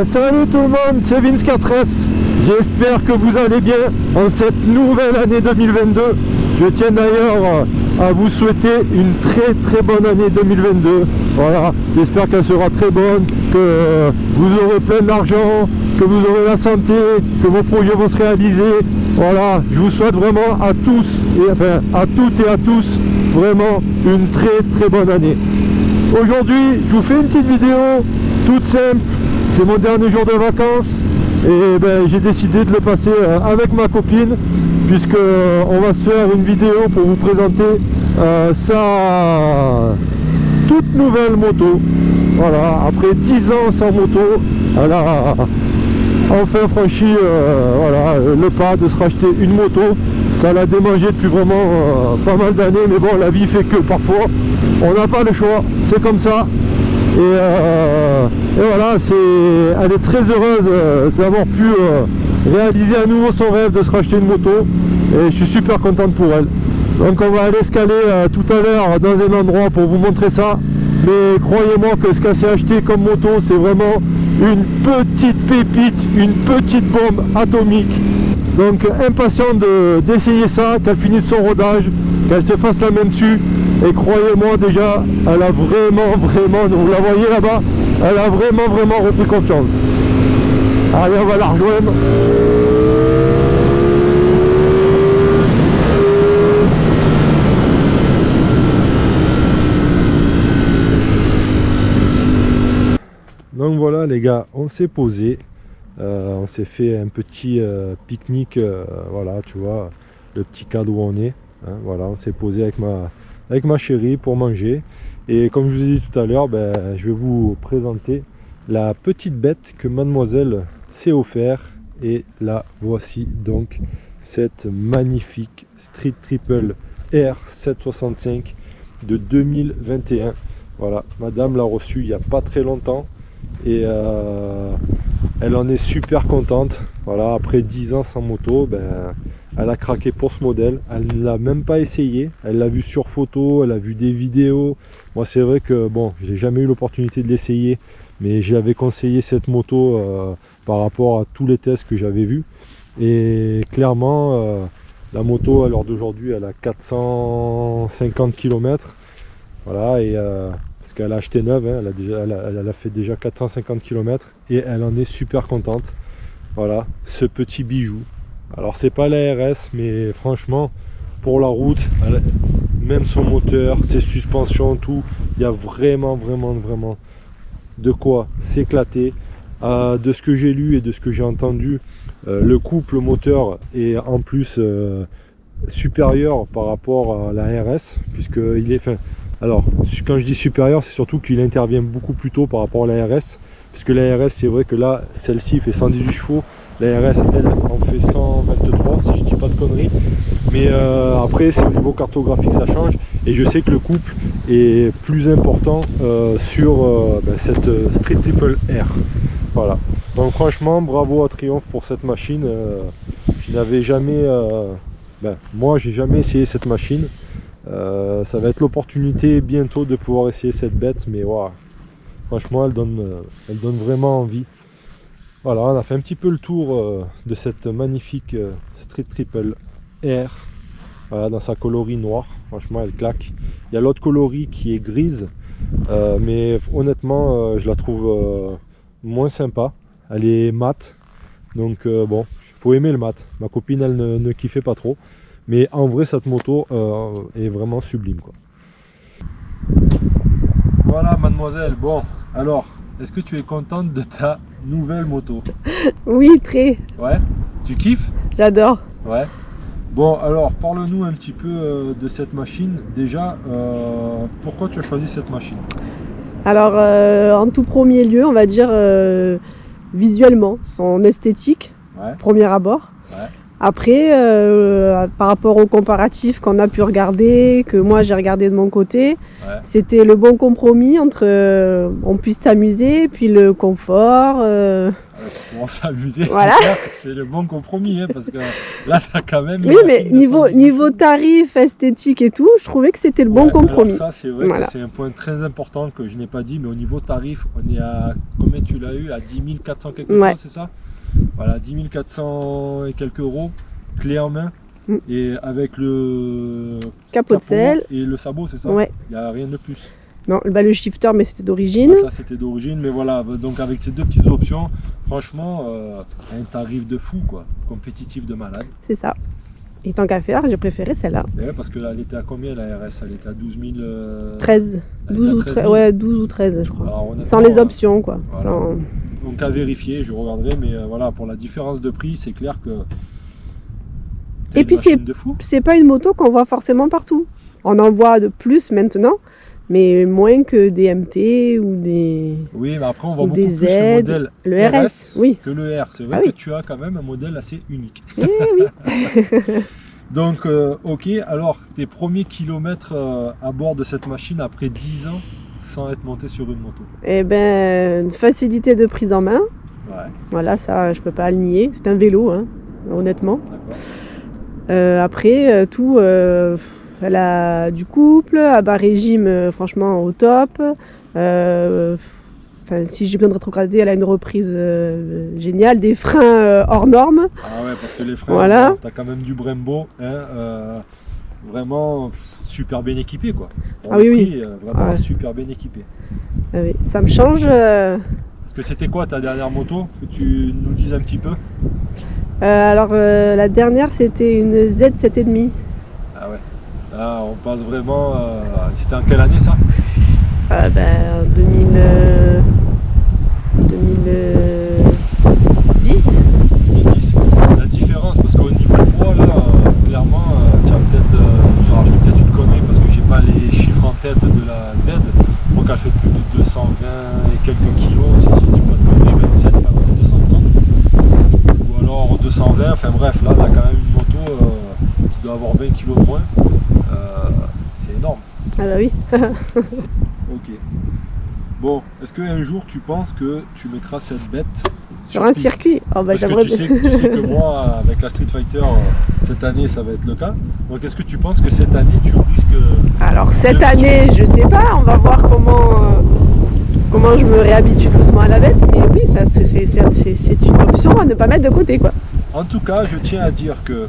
Salut tout le monde, c'est Vince 4S. J'espère que vous allez bien en cette nouvelle année 2022. Je tiens d'ailleurs à vous souhaiter une très bonne année 2022. Voilà, j'espère qu'elle sera très bonne, que vous aurez plein d'argent, que vous aurez la santé, que vos projets vont se réaliser. Voilà, je vous souhaite vraiment à tous, et enfin à toutes et à tous, vraiment une très bonne année. Aujourd'hui, je vous fais une petite vidéo toute simple. C'est mon dernier jour de vacances et ben, j'ai décidé de le passer avec ma copine, puisque on va se faire une vidéo pour vous présenter sa toute nouvelle moto. Voilà, après 10 ans sans moto, elle a enfin franchi voilà, le pas de se racheter une moto. Ça l'a démangé depuis vraiment pas mal d'années, mais bon, la vie fait que parfois on n'a pas le choix, c'est comme ça. Et voilà, elle est très heureuse d'avoir pu réaliser à nouveau son rêve de se racheter une moto, et je suis super contente pour elle. Donc on va aller se caler tout à l'heure dans un endroit pour vous montrer ça, mais croyez-moi que ce qu'elle s'est acheté comme moto, c'est vraiment une petite pépite, une petite bombe atomique. Donc impatient d'essayer ça, qu'elle finisse son rodage, qu'elle se fasse la main dessus. Et croyez-moi, déjà, elle a vraiment, vous la voyez là-bas, elle a vraiment repris confiance. Allez, on va la rejoindre. Donc voilà les gars, on s'est posé, on s'est fait un petit pique-nique, voilà, tu vois, le petit cadre où on est, hein, voilà, on s'est posé avec ma chérie pour manger. Et comme je vous ai dit tout à l'heure, ben, je vais vous présenter la petite bête que mademoiselle s'est offert. Et là voici donc cette magnifique Street Triple R 765 de 2021. Voilà, madame l'a reçue il n'y a pas très longtemps et elle en est super contente. Voilà, après 10 ans sans moto, ben, elle a craqué pour ce modèle. Elle ne l'a même pas essayé, elle l'a vu sur photo, elle a vu des vidéos. Moi c'est vrai que bon, j'ai jamais eu l'opportunité de l'essayer, mais j'avais conseillé cette moto par rapport à tous les tests que j'avais vus. Et clairement la moto à l'heure d'aujourd'hui elle a 450 km. Voilà, et parce qu'elle a acheté neuve, hein, elle a fait déjà 450 km et elle en est super contente. Voilà, ce petit bijou. Alors c'est pas la RS, mais franchement pour la route, même son moteur, ses suspensions, tout, il y a vraiment de quoi s'éclater. De ce que j'ai lu et de ce que j'ai entendu, le couple moteur est en plus supérieur par rapport à la RS, puisqu'il est fin. Alors quand je dis supérieur, c'est surtout qu'il intervient beaucoup plus tôt par rapport à la RS, puisque la RS, c'est vrai que là celle-ci fait 118 chevaux, la RS elle en fait 123 si je dis pas de conneries, mais après c'est au niveau cartographique ça change, et je sais que le couple est plus important sur cette Street Triple R. Voilà, donc franchement bravo à Triumph pour cette machine. Je n'avais jamais moi j'ai jamais essayé cette machine. Ça va être l'opportunité bientôt de pouvoir essayer cette bête, mais wow, franchement elle donne vraiment envie. Voilà, on a fait un petit peu le tour de cette magnifique Street Triple R, voilà, dans sa coloris noire. Franchement elle claque. Il y a l'autre coloris qui est grise, mais honnêtement je la trouve moins sympa. Elle est mate, donc bon, faut aimer le mat. Ma copine elle ne kiffait pas trop, mais en vrai cette moto est vraiment sublime quoi. Voilà mademoiselle, bon alors est-ce que tu es contente de ta nouvelle moto? Oui, très. Ouais, tu kiffes? J'adore. Ouais. Bon alors parle-nous un petit peu de cette machine. Déjà pourquoi tu as choisi cette machine? Alors en tout premier lieu, on va dire visuellement, son esthétique, Ouais. premier abord. Ouais. Après, par rapport au comparatif qu'on a pu regarder, que moi j'ai regardé de mon côté, Ouais. c'était le bon compromis entre on puisse s'amuser, puis le confort. Pour commencer à amuser, Voilà. c'est clair que c'est le bon compromis, hein, parce que là, tu as quand même... Oui, une mais machine de niveau, 110 niveau chevaux. tarif, esthétique et tout, je trouvais que c'était le bon Ouais, compromis. alors ça, c'est vrai Voilà. que c'est un point très important que je n'ai pas dit, mais au niveau tarif, on est à... Combien tu l'as eu? À 10 400 quelque Ouais. chose, c'est ça? Voilà, 10 400 et quelques euros, clé en main, Mm. et avec le Capot de selle. et le sabot, c'est ça? Ouais. Il n'y a rien de plus. Non, bah, le shifter, mais c'était d'origine. Ouais, ça c'était d'origine, mais voilà, donc avec ces deux petites options, franchement, un tarif de fou, quoi, compétitif de malade. C'est ça. Et tant qu'à faire, j'ai préféré celle-là. Et ouais, parce que là, elle était à combien la RS? Elle était à 12 000. 13. Elle 12 était à ou 13 13, 000. ouais, 12 ou 13, je crois. Alors, honnêtement, Sans les options, quoi. voilà. Sans... Donc à vérifier, je regarderai, mais voilà, pour la différence de prix, c'est clair que. Et une puis machine de fou. c'est pas une moto qu'on voit forcément partout. On en voit de plus maintenant, mais moins que des MT ou des... Oui, mais après, on voit ou beaucoup des plus Z, le modèle le RS, oui. que le R. C'est vrai Ah que oui. tu as quand même un modèle assez unique. Eh oui. Donc, ok, alors tes premiers kilomètres à bord de cette machine après 10 ans sans être monté sur une moto. Eh ben, une facilité de prise en main. Ouais, Voilà, ça, je peux pas le nier. C'est un vélo, hein, honnêtement. d'accord. Après, tout, elle a du couple, à bas régime, franchement, au top. Enfin, si j'ai besoin de rétrograder, elle a une reprise géniale, des freins hors normes. Ah ouais, parce que les freins, Voilà. t'as quand même du Brembo, hein, vraiment super bien équipé, quoi. Pour Ah le oui, prix, vraiment Ouais. super bien équipé. Ah oui, ça me change. Parce que c'était quoi ta dernière moto? Que tu nous dises un petit peu. Alors, la dernière, c'était une Z7,5. Ah ouais, là on passe vraiment... C'était en quelle année ça? Ben, 2010. 2010. La différence, parce qu'au niveau poids, là, clairement, tu as peut-être, genre, peut-être une connerie parce que j'ai pas les chiffres en tête de la Z. Je crois qu'elle fait plus de 220 et quelques kilos, si je dis pas de conneries, 27, pas loin de 230. Ou alors 220, enfin bref, là, on a quand même une moto qui doit avoir 20 kilos de moins. C'est énorme. Ah bah oui. Ok. Bon, est-ce qu'un jour tu penses que tu mettras cette bête Sur un piste? circuit. Oh, bah, Parce que j'aimerais tu sais que moi, avec la Street Fighter, cette année, ça va être le cas. Donc, est-ce que tu penses que cette année, tu risques... Alors cette Bien année, je sais pas, on va voir comment je me réhabitue doucement à la bête, mais oui, ça c'est une option à ne pas mettre de côté, quoi. En tout cas, je tiens à dire que...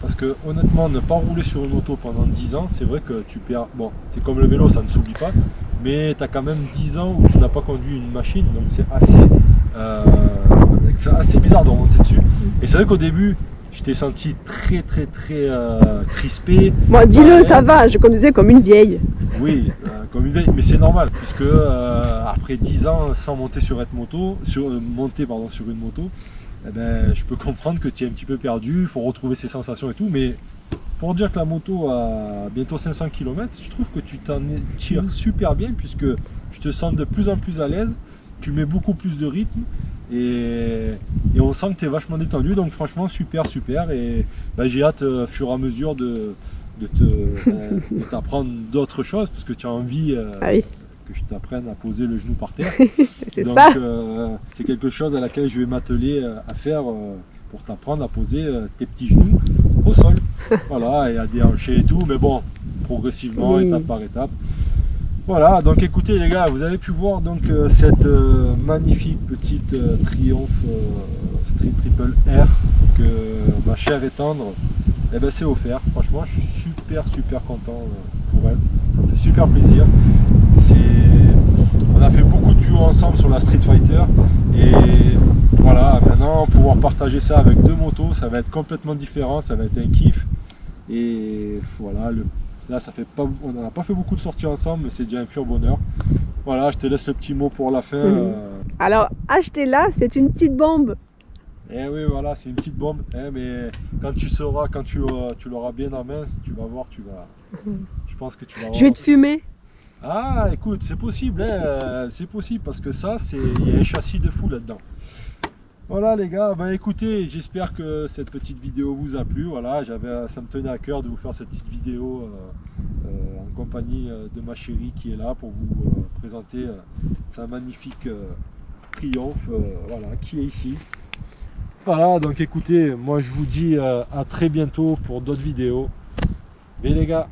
Parce que honnêtement, ne pas rouler sur une moto pendant 10 ans, c'est vrai que tu perds... Bon, c'est comme le vélo, ça ne s'oublie pas. Mais tu as quand même 10 ans où tu n'as pas conduit une machine, donc c'est assez bizarre de remonter dessus. Et c'est vrai qu'au début, je t'ai senti très crispé. Bon, dis-le, Ouais. ça va, je conduisais comme une vieille. Oui, comme une vieille, mais c'est normal, puisque après 10 ans sans monter sur une moto, sur une moto, eh ben, je peux comprendre que tu es un petit peu perdu, il faut retrouver ses sensations et tout, mais pour dire que la moto a bientôt 500 km, je trouve que tu t'en tires super bien, puisque je te sens de plus en plus à l'aise, tu mets beaucoup plus de rythme, et on sent que tu es vachement détendu, donc franchement super, et ben, j'ai hâte au fur et à mesure de t'apprendre d'autres choses, parce que tu as envie Ah oui, que je t'apprenne à poser le genou par terre. c'est Donc ça. c'est quelque chose à laquelle je vais m'atteler à faire pour t'apprendre à poser tes petits genoux au sol. Voilà, et à déhancher et tout, mais bon, progressivement, Oui. étape par étape. Voilà, donc écoutez les gars, vous avez pu voir donc cette magnifique petite Triumph Street Triple R que ma chère et tendre, eh ben, c'est offert. Franchement, je suis super content pour elle. Ça me fait super plaisir. On a fait beaucoup de duos ensemble sur la Street Fighter et voilà, maintenant pouvoir partager ça avec deux motos, ça va être complètement différent, ça va être un kiff. Et voilà, là ça fait pas, on n'a pas fait beaucoup de sorties ensemble, mais c'est déjà un pur bonheur. Voilà, je te laisse le petit mot pour la fin. Alors, achetez-la, c'est une petite bombe. Eh oui, voilà, c'est une petite bombe, mais quand tu l'auras bien en main, tu vas voir, je pense que tu vas voir. Je vais te fumer. Ah, écoute, c'est possible, c'est possible parce que ça, il y a un châssis de fou là-dedans. Voilà les gars, bah écoutez, j'espère que cette petite vidéo vous a plu. Voilà, ça me tenait à cœur de vous faire cette petite vidéo en compagnie de ma chérie qui est là pour vous présenter sa magnifique Triomphe, voilà, qui est ici. Voilà, donc écoutez, moi je vous dis à très bientôt pour d'autres vidéos. Mais les gars,